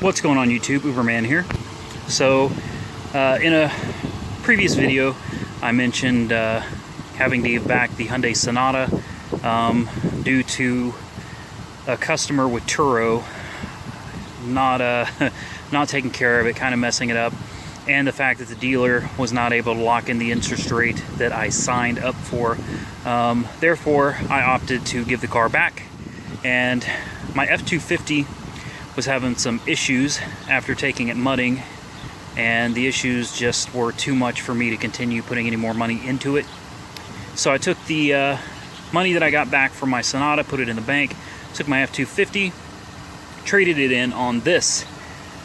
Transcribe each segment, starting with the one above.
What's going on YouTube? Uberman here. So in a previous video I mentioned having to give back the Hyundai Sonata due to a customer with Turo not taking care of it, kind of messing it up, and the fact that the dealer was not able to lock in the interest rate that I signed up for. Therefore I opted to give the car back, and my F-250 was having some issues after taking it mudding, and the issues just were too much for me to continue putting any more money into it. So I took the money that I got back from my Sonata, put it in the bank, took my F-250, traded it in on this,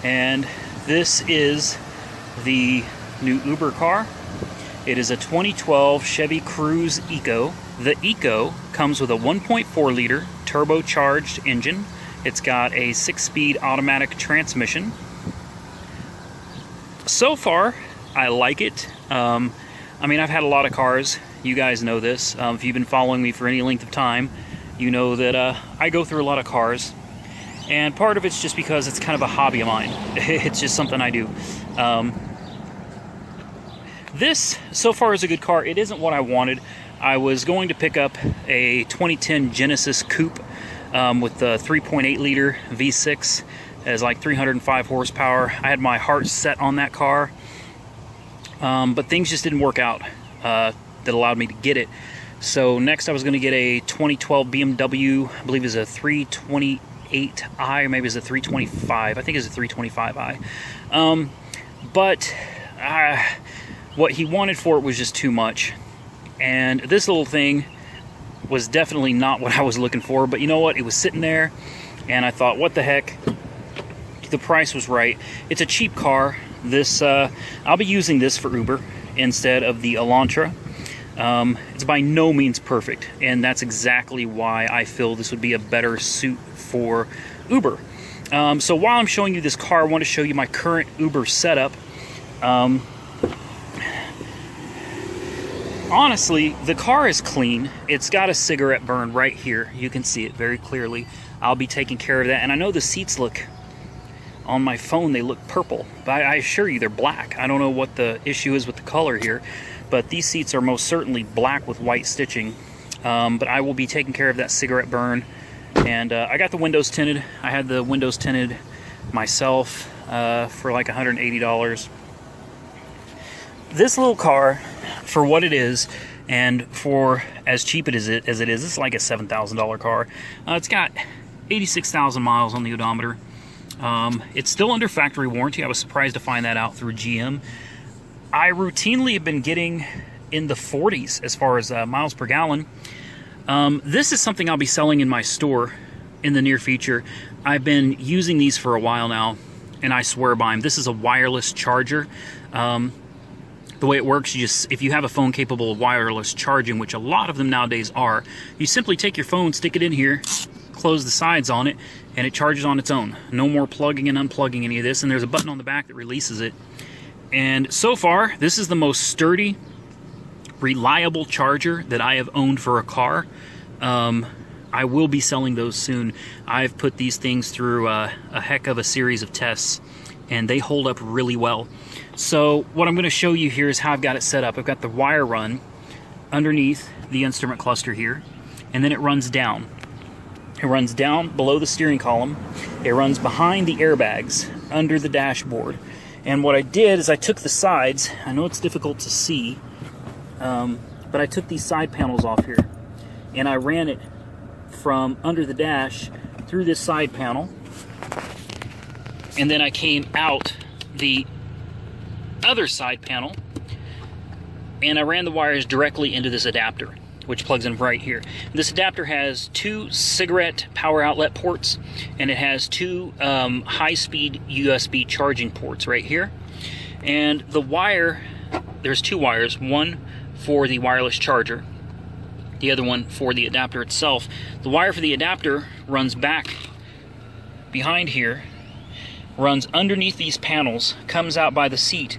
and this is the new Uber car. It is a 2012 Chevy Cruze Eco. The Eco comes with a 1.4 liter turbocharged engine. It's got a 6-speed automatic transmission. So far, I like it. I mean, I've had a lot of cars. You guys know this. If you've been following me for any length of time, you know that I go through a lot of cars. And part of it's just because it's kind of a hobby of mine. It's just something I do. This, so far, is a good car. It isn't what I wanted. I was going to pick up a 2010 Genesis Coupe with the 3.8 liter V6. It has like 305 horsepower. I had my heart set on that car, but things just didn't work out that allowed me to get it. So next I was going to get a 2012 BMW, I believe it's a 328i, or maybe it's a 325. I think it's a 325i. But what he wanted for it was just too much. And this little thing was definitely not what I was looking for, but you know what? It was sitting there, and I thought, what the heck? The price was right. It's a cheap car. This I'll be using this for Uber instead of the Elantra. It's by no means perfect, and that's exactly why I feel this would be a better suit for Uber. So while I'm showing you this car, I want to show you my current Uber setup. Honestly, the car is clean. It's got a cigarette burn right here. You can see it very clearly. I'll be taking care of that. And I know the seats look, on my phone, they look purple, but I assure you they're black. I don't know what the issue is with the color here, but these seats are most certainly black with white stitching. But I will be taking care of that cigarette burn. And I got the windows tinted. I had the windows tinted myself for like $180. This little car, for what it is, and for as cheap as it is, it's like a $7,000 car. It's got 86,000 miles on the odometer. It's still under factory warranty. I was surprised to find that out through GM. I routinely have been getting in the 40s as far as miles per gallon. This is something I'll be selling in my store in the near future. I've been using these for a while now, and I swear by them. This is a wireless charger. The way it works, if you have a phone capable of wireless charging, which a lot of them nowadays are, you simply take your phone, stick it in here, close the sides on it, and it charges on its own. No more plugging and unplugging any of this, and there's a button on the back that releases it. And so far, this is the most sturdy, reliable charger that I have owned for a car. I will be selling those soon. I've put these things through a heck of a series of tests, and they hold up really well. So what I'm going to show you here is how I've got it set up. I've got the wire run underneath the instrument cluster here, and then it runs down. It runs down below the steering column. It runs behind the airbags under the dashboard. And what I did is I took the sides. I know it's difficult to see, but I took these side panels off here, and I ran it from under the dash through this side panel, and then I came out the other side panel, and I ran the wires directly into this adapter, which plugs in right here. This adapter has 2 cigarette power outlet ports, and it has 2 high-speed USB charging ports right here. And the wire, there's 2 wires, one for the wireless charger, the other one for the adapter itself. The wire for the adapter runs back behind here, runs underneath these panels, comes out by the seat,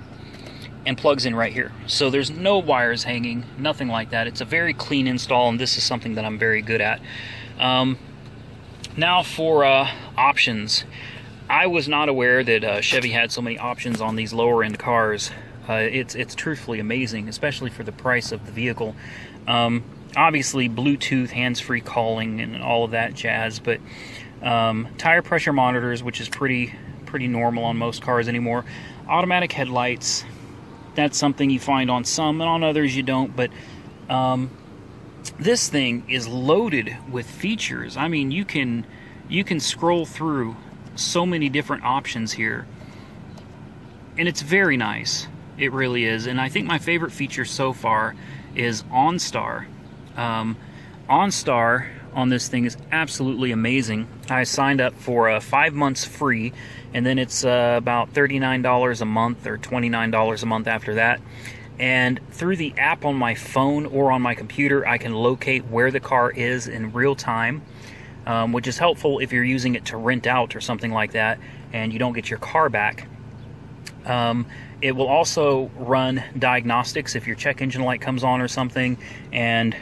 and plugs in right here. So there's no wires hanging, nothing like that. It's a very clean install, and this is something that I'm very good at. Now for options. I was not aware that Chevy had so many options on these lower end cars. It's truthfully amazing, especially for the price of the vehicle. Obviously Bluetooth, hands-free calling, and all of that jazz, but tire pressure monitors, which is pretty normal on most cars anymore. Automatic headlights, that's something you find on some, and on others you don't, but this thing is loaded with features. I mean, you can scroll through so many different options here, and it's very nice. It really is. And I think my favorite feature so far is OnStar. OnStar on this thing is absolutely amazing. I signed up for 5 months free, and then it's about $39 a month or $29 a month after that. And through the app on my phone or on my computer, I can locate where the car is in real time, which is helpful if you're using it to rent out or something like that and you don't get your car back. It will also run diagnostics if your check engine light comes on or something, and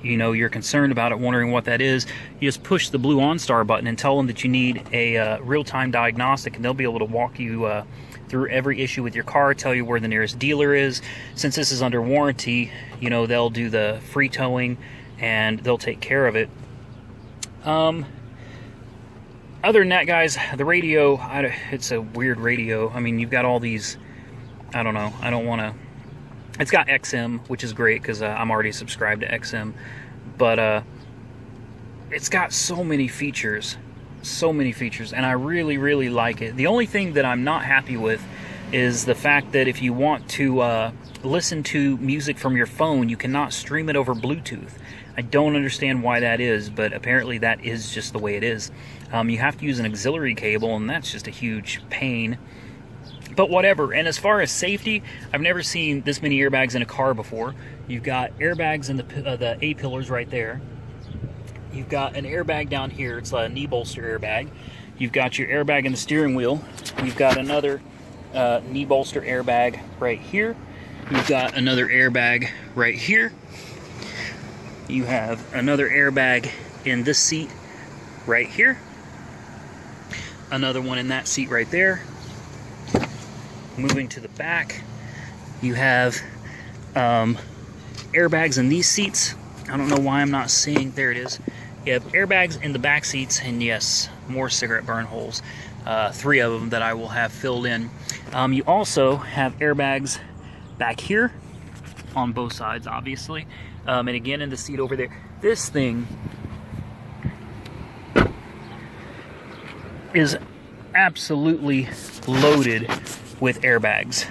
you're concerned about it, wondering what that is. You just push the blue OnStar button and tell them that you need a real-time diagnostic, and they'll be able to walk you through every issue with your car, tell you where the nearest dealer is. Since this is under warranty, they'll do the free towing and they'll take care of it. Other than that, guys, the radio, it's a weird radio. I mean, you've got all these, I don't know, I don't want to, it's got XM, which is great because I'm already subscribed to XM, but it's got so many features, and I really like it. The only thing that I'm not happy with is the fact that if you want to listen to music from your phone, you cannot stream it over Bluetooth. I don't understand why that is, but apparently that is just the way it is. You have to use an auxiliary cable, and that's just a huge pain. But whatever. And as far as safety, I've never seen this many airbags in a car before. You've got airbags in the A-pillars right there. You've got an airbag down here. It's a knee bolster airbag. You've got your airbag in the steering wheel. You've got another knee bolster airbag right here. You've got another airbag right here. You have another airbag in this seat right here. Another one in that seat right there. Moving to the back, you have airbags in these seats. I don't know why I'm not seeing, there it is. You have airbags in the back seats, and yes, more cigarette burn holes. 3 of them that I will have filled in. You also have airbags back here on both sides, obviously. And again in the seat over there. This thing is absolutely loaded with airbags.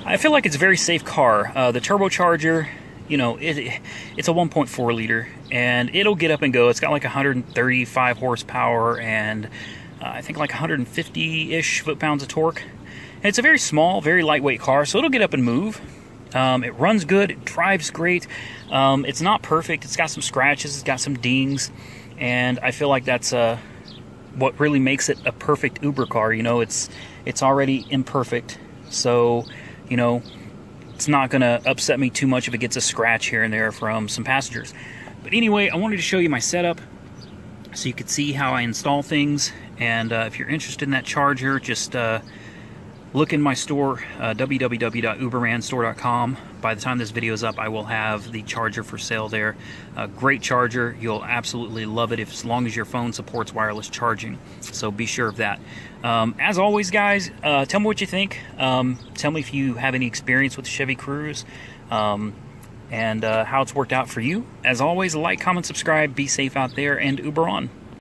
I feel like it's a very safe car. The turbocharger, it's a 1.4 liter, and it'll get up and go. It's got like 135 horsepower and I think like 150-ish foot-pounds of torque. And it's a very small, very lightweight car, so it'll get up and move. It runs good, it drives great. It's not perfect, it's got some scratches, it's got some dings, and I feel like that's what really makes it a perfect Uber car. It's already imperfect, so it's not gonna upset me too much if it gets a scratch here and there from some passengers. But anyway, I wanted to show you my setup so you could see how I install things, and if you're interested in that charger, just look in my store, www.ubermanstore.com. By the time this video is up, I will have the charger for sale there. A great charger. You'll absolutely love it as long as your phone supports wireless charging. So be sure of that. As always, guys, tell me what you think. Tell me if you have any experience with the Chevy Cruze and how it's worked out for you. As always, like, comment, subscribe. Be safe out there, and Uber on.